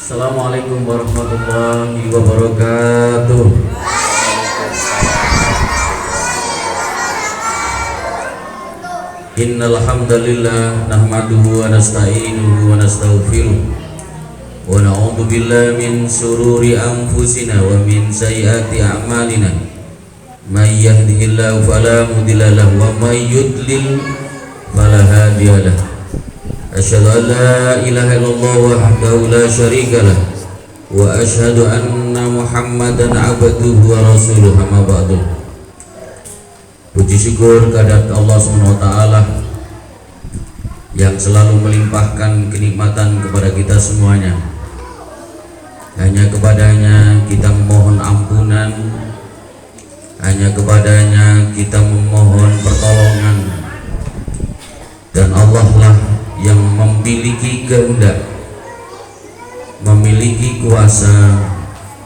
Assalamualaikum warahmatullahi wabarakatuh. Innal hamdalillah nahmaduhu wa nasta'inuhu wa nastaghfiruh wa na'udzu billahi min shururi anfusina wa min sayyiati a'malina. May yahdihillahu fala mudilla lahu wa may yudlil fala hadiya lahu. Asyhadu an la ilaha illallah wahdahu la syarika lah wa asyhadu anna Muhammadan abduhu wa rasuluh, amma ba'du. Puji syukur kehadirat Allah Subhanahu wa taala yang selalu melimpahkan kenikmatan kepada kita semuanya. Hanya kepadanya kita memohon ampunan, hanya kepadanya kita memohon pertolongan, dan Allah lah yang memiliki kehendak, memiliki kuasa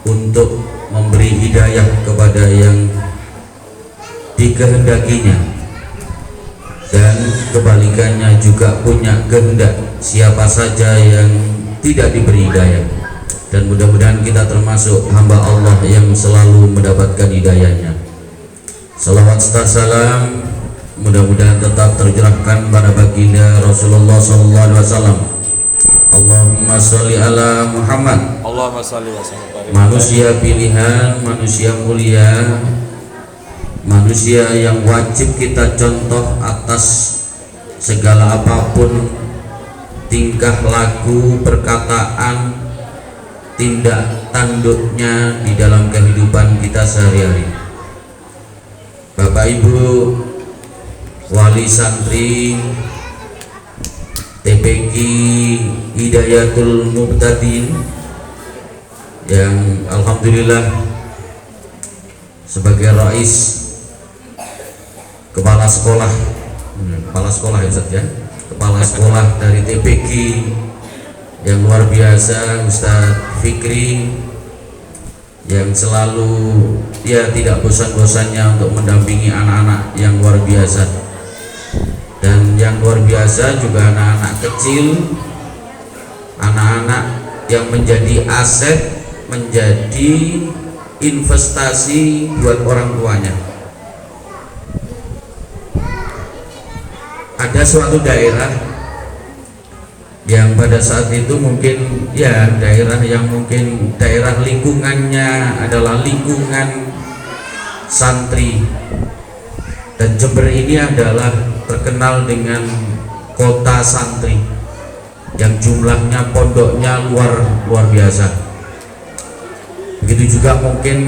untuk memberi hidayah kepada yang dikehendakinya, dan kebalikannya juga punya kehendak siapa saja yang tidak diberi hidayah. Dan mudah-mudahan kita termasuk hamba Allah yang selalu mendapatkan hidayahnya. Salawat serta salam mudah-mudahan tetap tercurahkan pada baginda Rasulullah SAW. Allahumma sholli ala Muhammad. Allahumma sholli wa sallim. Manusia pilihan, manusia mulia, manusia yang wajib kita contoh atas segala apapun tingkah laku, perkataan, tindak tanduknya di dalam kehidupan kita sehari-hari. Bapak Ibu wali santri TPQ Hidayatul Mubtadin yang alhamdulillah sebagai rais kepala sekolah ya Ustaz ya, kepala sekolah dari TPQ yang luar biasa, Ustadz Fikri, yang selalu dia tidak bosan-bosannya untuk mendampingi anak-anak yang luar biasa. Dan yang luar biasa juga anak-anak kecil, anak-anak yang menjadi aset, menjadi investasi buat orang tuanya. Ada suatu daerah yang pada saat itu mungkin ya daerah yang mungkin daerah lingkungannya adalah lingkungan santri, dan Jember ini adalah terkenal dengan kota santri yang jumlahnya pondoknya luar biasa. Begitu juga mungkin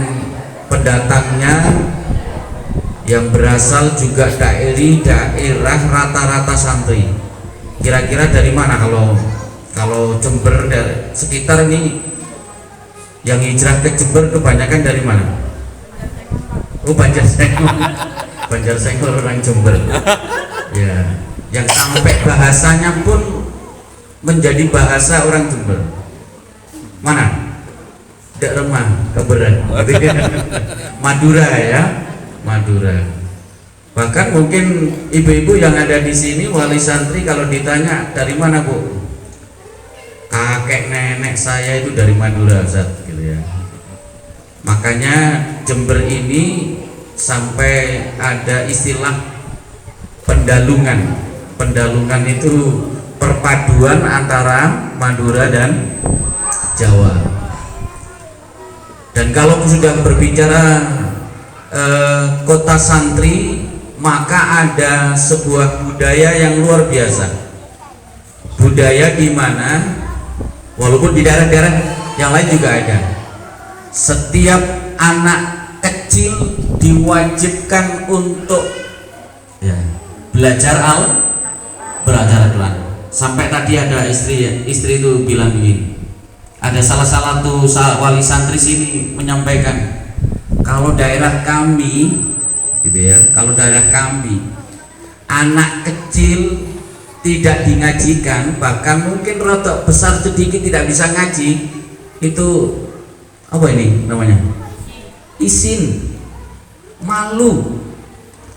pendatangnya yang berasal juga dari daerah rata-rata santri. Kira-kira dari mana kalau Jember dari sekitar ini yang hijrah ke Jember kebanyakan dari mana? Oh, Banjarsenggol orang Jember. Ya, yang sampai bahasanya pun menjadi bahasa orang Jember. Mana? Dek Remah, Keberan. Madura ya, Madura. Bahkan mungkin ibu-ibu yang ada di sini wali santri kalau ditanya dari mana Bu, kakek nenek saya itu dari Madura Ustaz, gitu ya. Makanya Jember ini sampai ada istilah pendalungan. Pendalungan itu perpaduan antara Madura dan Jawa. Dan kalau sudah berbicara kota santri, maka ada sebuah budaya yang luar biasa. Budaya di mana walaupun di daerah-daerah yang lain juga ada, setiap anak kecil diwajibkan untuk ya, belajar Al-Quran. Sampai tadi ada istri itu bilang begini, ada salah satu wali santri sini menyampaikan, kalau daerah kami gitu ya, kalau daerah kami anak kecil tidak dingajikan, bahkan mungkin rotok besar sedikit tidak bisa ngaji, itu apa ini namanya? Isin, malu,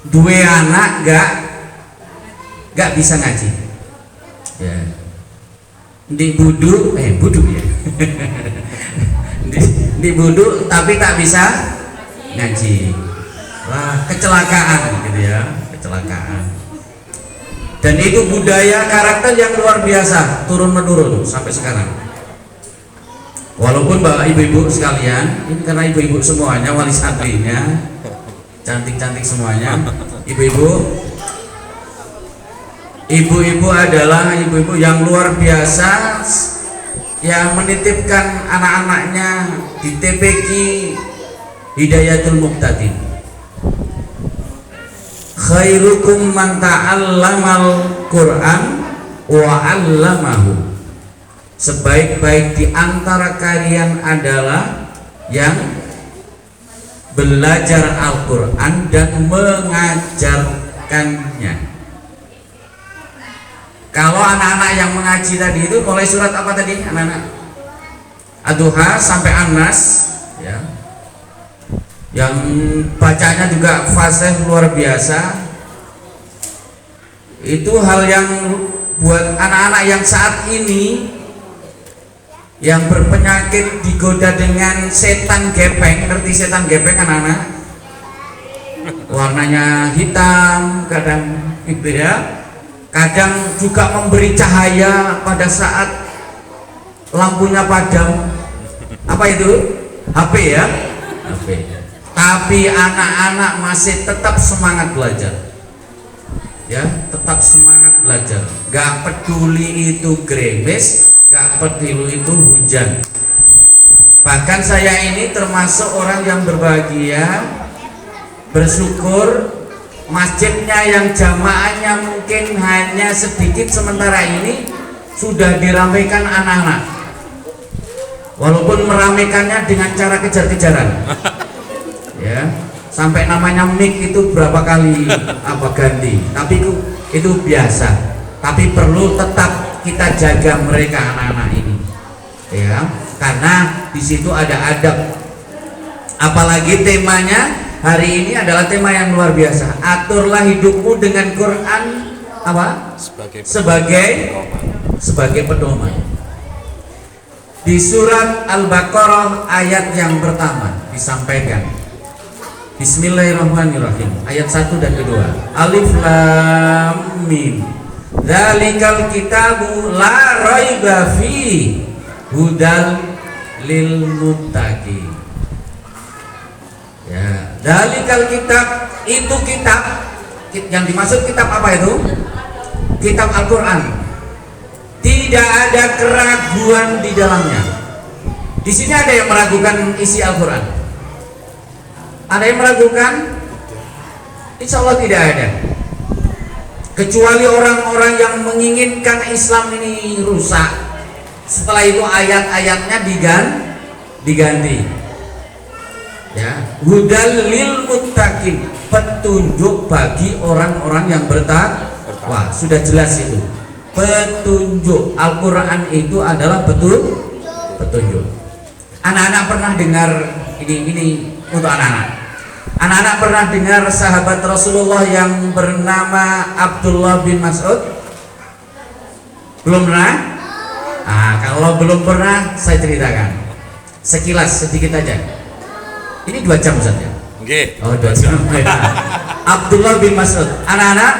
dua anak gak bisa ngaji. Ya. Di buduk ya di wudhu tapi tak bisa ngaji. Wah, kecelakaan gitu ya, kecelakaan. Dan itu budaya karakter yang luar biasa, turun menurun sampai sekarang. Walaupun bapak ibu-ibu sekalian, ini karena ibu-ibu semuanya wali santrinya cantik-cantik semuanya, ibu-ibu adalah ibu-ibu yang luar biasa, yang menitipkan anak-anaknya di TPQ Hidayatul Muqtadin. Khairukum man ta'allamal Qur'an wa 'allamahu. Sebaik-baik di antara kalian adalah yang belajar Al-Quran dan mengajarkannya. Kalau anak-anak yang mengaji tadi itu mulai surat apa tadi anak-anak? Ad-Duha sampai An-Nas ya. Yang bacanya juga fasih luar biasa. Itu hal yang buat anak-anak yang saat ini yang berpenyakit digoda dengan setan gepeng. Ngerti setan gepeng anak-anak? Warnanya hitam kadang gitu ya, kadang juga memberi cahaya pada saat lampunya padam. Apa itu? HP ya, HP. Tapi anak-anak masih tetap semangat belajar ya, tetap semangat belajar, gak peduli itu gerimis, gak peduli itu hujan. Bahkan saya ini termasuk orang yang berbahagia, bersyukur masjidnya yang jamaahnya mungkin hanya sedikit sementara ini sudah diramaikan anak-anak, walaupun meramaikannya dengan cara kejar-kejaran ya, sampai namanya mic itu berapa kali apa ganti, tapi itu biasa. Tapi perlu tetap kita jaga mereka anak-anak ini ya, karena di situ ada adab. Apalagi temanya hari ini adalah tema yang luar biasa. Aturlah hidupmu dengan Quran apa? Sebagai pedoman. Di surat Al-Baqarah ayat yang pertama disampaikan, Bismillahirrahmanirrahim, ayat 1 dan 2. Alif Lam Mim. Dzalikal kitabu la raiba fi hudal lil muttaqin. Ya, dzalikal kitab, itu kitab yang dimaksud kitab apa itu? Kitab Al-Qur'an. Tidak ada keraguan di dalamnya. Di sini ada yang meragukan isi Al-Qur'an? Ada yang meragukan? Insya Allah tidak ada. Kecuali orang-orang yang menginginkan Islam ini rusak. Setelah itu ayat-ayatnya diganti. Ya, hudal lil muttaqin, petunjuk bagi orang-orang yang bertakwa. Sudah jelas itu. Petunjuk. Al-Qur'an itu adalah petunjuk. Anak-anak pernah dengar ini untuk anak-anak. Anak-anak pernah dengar sahabat Rasulullah yang bernama Abdullah bin Mas'ud? Belum pernah? Kalau belum pernah saya ceritakan sekilas sedikit aja. Ini 2 jam Ustaz ya? Oke. Oh, 2 jam. Abdullah bin Mas'ud. Anak-anak,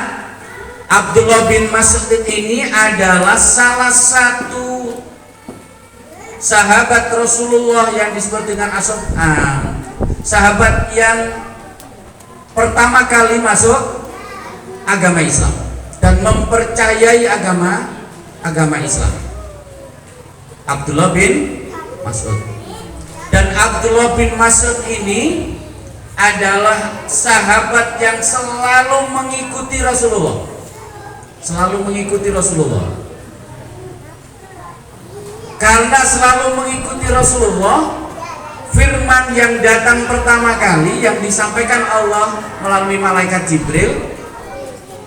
Abdullah bin Mas'ud ini adalah salah satu sahabat Rasulullah yang disebut dengan sahabat yang pertama kali masuk agama Islam dan mempercayai agama Islam. Abdullah bin Mas'ud. Dan Abdullah bin Mas'ud ini adalah sahabat yang selalu mengikuti Rasulullah. Karena selalu mengikuti Rasulullah, firman yang datang pertama kali yang disampaikan Allah melalui malaikat Jibril,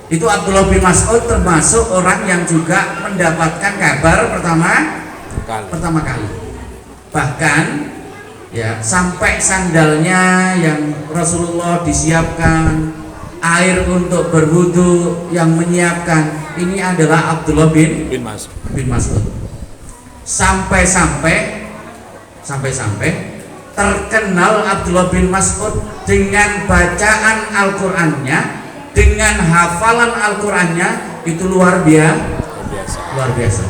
itu Abdullah bin Mas'ud termasuk orang yang juga mendapatkan kabar pertama kali. Bahkan ya, sampai sandalnya yang Rasulullah disiapkan, air untuk berwudu yang menyiapkan, ini adalah Abdullah bin Mas'ud. Sampai-sampai terkenal Abdullah bin Mas'ud dengan bacaan Al-Qur'annya, dengan hafalan Al-Qur'annya itu luar biasa.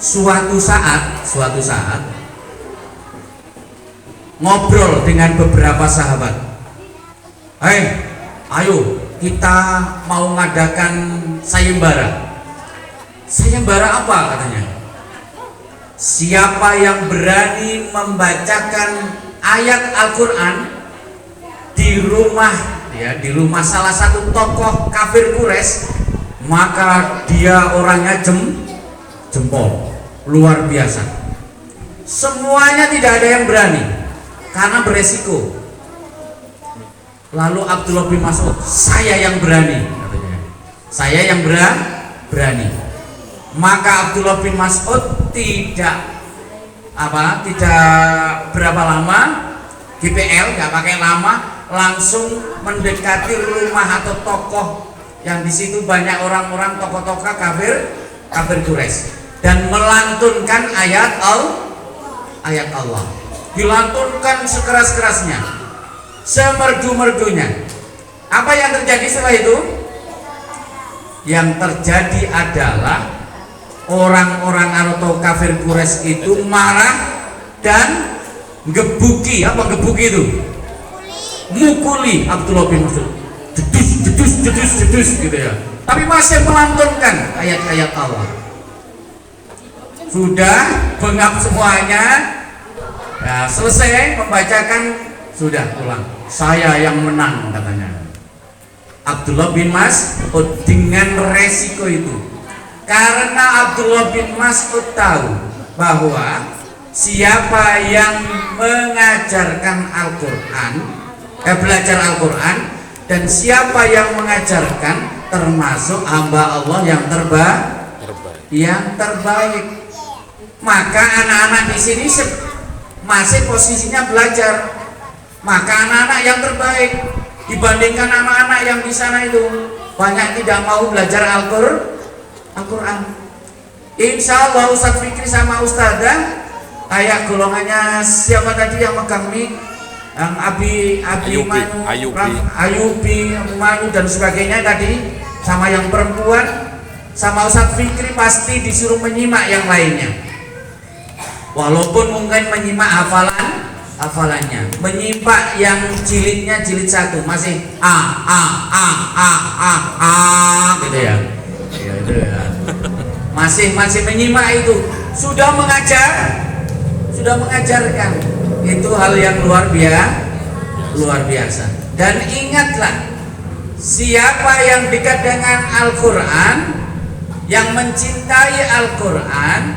Suatu saat ngobrol dengan beberapa sahabat. Ayo kita mau ngadakan sayembara. Sayembara apa katanya? Siapa yang berani membacakan ayat Al-Qur'an di rumah salah satu tokoh kafir Quraisy, maka dia orangnya jempol. Luar biasa. Semuanya tidak ada yang berani karena beresiko. Lalu Abdullah bin Mas'ud, saya yang berani katanya. Saya yang berani. Maka Abdullah bin Mas'ud tidak berapa lama GPL, nggak pakai lama, langsung mendekati rumah atau tokoh yang di situ banyak orang-orang tokoh-tokoh kafir Quraisy dan melantunkan ayat Allah. Dilantunkan sekeras-kerasnya, semerdu-merdunya. Apa yang terjadi setelah itu? Yang terjadi adalah orang-orang atau kafir Quraisy itu marah dan gebuki. Apa gebuki itu? Mukuli Abdullah bin Mas'ud. Jedus gitu ya. Tapi masih melantunkan ayat-ayat Allah. Sudah bengap semuanya. Ya, selesai membacakan, sudah pulang. Saya yang menang katanya. Abdullah bin Mas'ud dengan resiko itu. Karena Abdullah bin Mas'ud tahu bahwa siapa yang mengajarkan Al-Qur'an, belajar Al-Qur'an, dan siapa yang mengajarkan termasuk hamba Allah yang terbaik. Maka anak-anak di sini masih posisinya belajar. Maka anak-anak yang terbaik dibandingkan anak-anak yang di sana itu banyak tidak mau belajar Al-Qur'an. Insya Allah Ustadz Fikri sama Ustadzah kayak golongannya siapa tadi yang megang mic, yang Ayubi, Manu dan sebagainya tadi, sama yang perempuan, sama Ustadz Fikri pasti disuruh menyimak yang lainnya. Walaupun mungkin menyimak hafalannya, menyimak yang jilidnya jilid 1 masih gitu ya. Gitu ya. Masih menyimak itu, sudah mengajarkan. Itu hal yang luar biasa. Dan ingatlah, siapa yang dekat dengan Al-Qur'an, yang mencintai Al-Qur'an,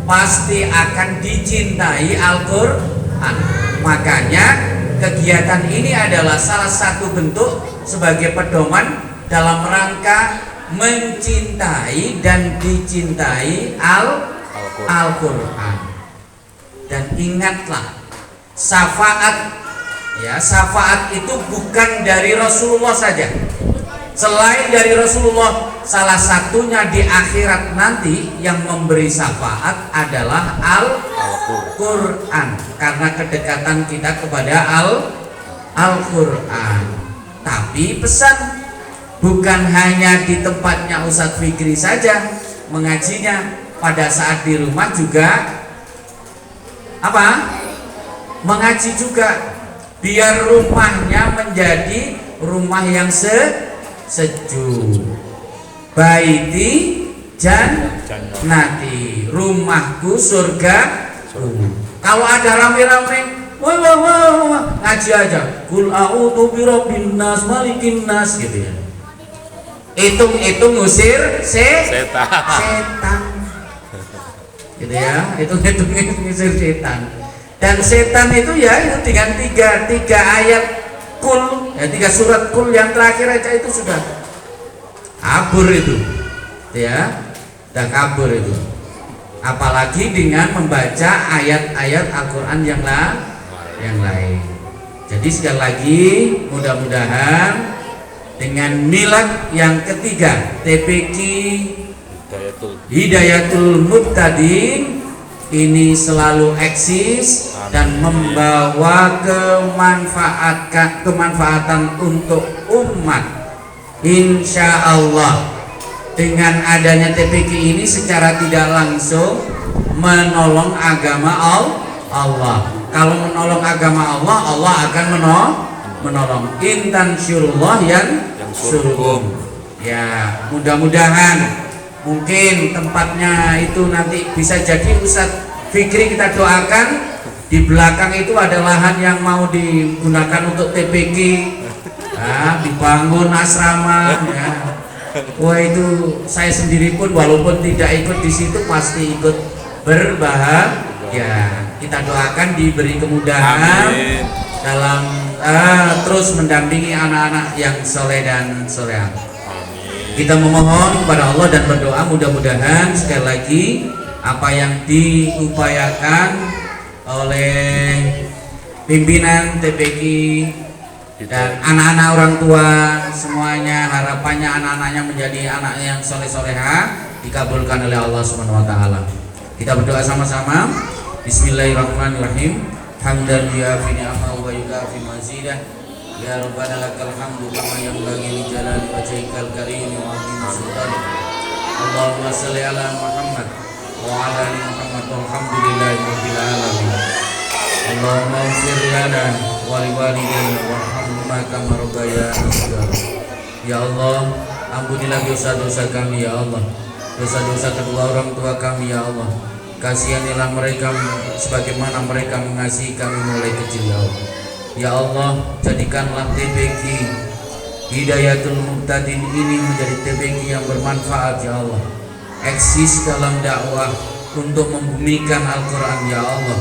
pasti akan dicintai Al-Qur'an. Makanya kegiatan ini adalah salah satu bentuk sebagai pedoman dalam rangka mencintai dan dicintai Al-Qur'an. Dan ingatlah, syafaat itu bukan dari Rasulullah saja. Selain dari Rasulullah, salah satunya di akhirat nanti yang memberi syafaat adalah Al-Qur'an, karena kedekatan kita kepada Al-Qur'an. Tapi pesan, bukan hanya di tempatnya Ustadz Fikri saja mengajinya, pada saat di rumah juga mengaji juga, biar rumahnya menjadi rumah yang sejuk. Baiti jannati, rumahku surga. Kalau ada rame-rame, wah, ngaji aja. Qul a'udzu birabbin nas, malikin nas gitu ya. Hitung ngusir setan. Gitu ya, hitung ngusir setan. Dan setan itu ya itu dengan tiga ayat Qul, ya 3 surat Qul yang terakhir aja itu sudah kabur itu, ya, sudah kabur itu. Apalagi dengan membaca ayat-ayat Al-Qur'an yang lain. Jadi sekali lagi, mudah-mudahan dengan milad yang ketiga TPQ Hidayatul Muqtadin ini selalu eksis dan membawa kemanfaatan untuk umat. Insya Allah dengan adanya TPQ ini secara tidak langsung menolong agama Allah. Kalau menolong agama Allah, Allah akan menolong. Intan syurullah yang surukum. Ya, mudah-mudahan mungkin tempatnya itu nanti bisa jadi Ustadz Fikri kita doakan. Di belakang itu ada lahan yang mau digunakan untuk TPQ, dibangun asrama. Ya. Wah, itu saya sendiri pun walaupun tidak ikut di situ pasti ikut berbahagia. Kita doakan diberi kemudahan. Amin. Dalam terus mendampingi anak-anak yang soleh dan soleha. Kita memohon kepada Allah dan berdoa mudah-mudahan sekali lagi apa yang diupayakan oleh pimpinan TPQ dan anak-anak orang tua semuanya, harapannya anak-anaknya menjadi anak yang soleh-soleha dikabulkan oleh Allah Subhanahu wa taala. Kita berdoa sama-sama. Bismillahirrahmanirrahim. Hamdan bi'afi ni'amahu wa yukafi mazidah. Ya Rabbana lakal hamdu kama yanbaghi li jalali wajhikal karim wa 'azimi sultanik. Allahumma shalli ala Muhammad wa ala ali Muhammad walhamdulillahi rabbil alamin. Allahumma ighfir lana wa li walidayna warhamhuma kama rabbayana shaghira. Ya Allah, ampunilah dosa-dosa kami ya Allah. Dosa-dosa kedua orang tua kami ya Allah. Kasihanilah mereka sebagaimana mereka mengasihi kami mulai kecil ya Allah. Ya Allah, jadikanlah TPQ Hidayatul Muqtadin ini menjadi TPQ yang bermanfaat ya Allah. Eksis dalam dakwah untuk membumikan Al-Quran ya Allah.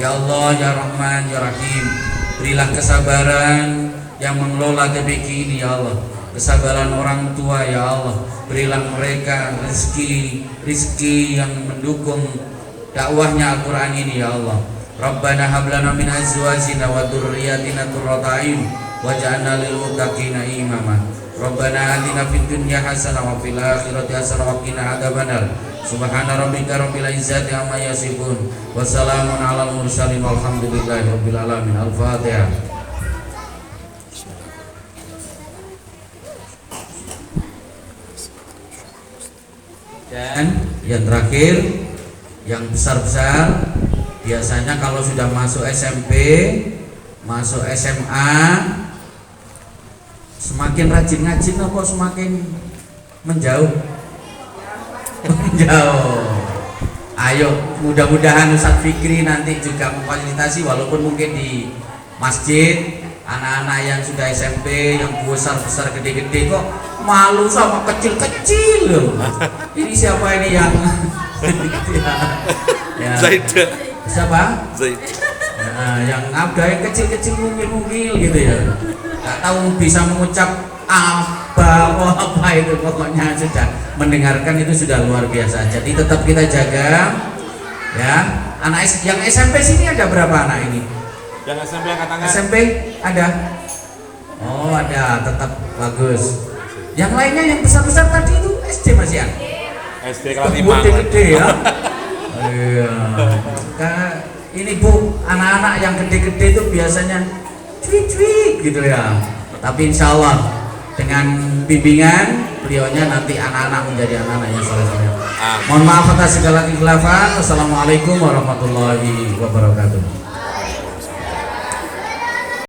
Ya Allah, ya Rahman, ya Rahim, berilah kesabaran yang mengelola TPQ ini ya Allah. Kesabaran orang tua ya Allah, berilah mereka rezeki yang mendukung dakwahnya Al-Quran ini ya Allah. Rabbana hablana min azwajina wa dzurriyyatina qurrata a'yun waj'alna lil muttaqina imama. Rabbana atina fid dunya hasanah wa fil akhirati hasanah wa qina adzabannar. Subhana rabbika rabbil izzati amma yasifun wa salamun alal mursalin walhamdulillahi rabbil alamin. Al-Fatihah. Dan yang terakhir, yang besar-besar, biasanya kalau sudah masuk SMP, masuk SMA, semakin rajin ngaji apa semakin menjauh? Menjauh. Ayo, mudah-mudahan Ustadz Fikri nanti juga memfasilitasi, walaupun mungkin di masjid, anak-anak yang sudah SMP, yang besar-besar, gede-gede kok malu sama kecil-kecil loh. Ini siapa ini yang ya. Zaid. Siapa? Zaid. Nah, yang ada yang kecil-kecil mungil-mungil gitu ya. Gak tahu bisa mengucap apa itu, pokoknya sudah mendengarkan itu sudah luar biasa. Jadi tetap kita jaga ya. Anak yang SMP sini ada berapa anak ini? Yang SMP angkat tangan. SMP ada. Oh, ada, tetap bagus. Yang lainnya yang besar-besar tadi itu SD masih ya? SD kelas 5. Gede ya. Iya. Ini Bu, anak-anak yang gede-gede itu biasanya cuik-cuik gitu ya. Tapi insya Allah dengan bimbingan beliaunya nanti anak-anak menjadi anak-anak yang soleh-soleh. Mohon maaf atas segala kekhilafan. Wassalamualaikum warahmatullahi wabarakatuh.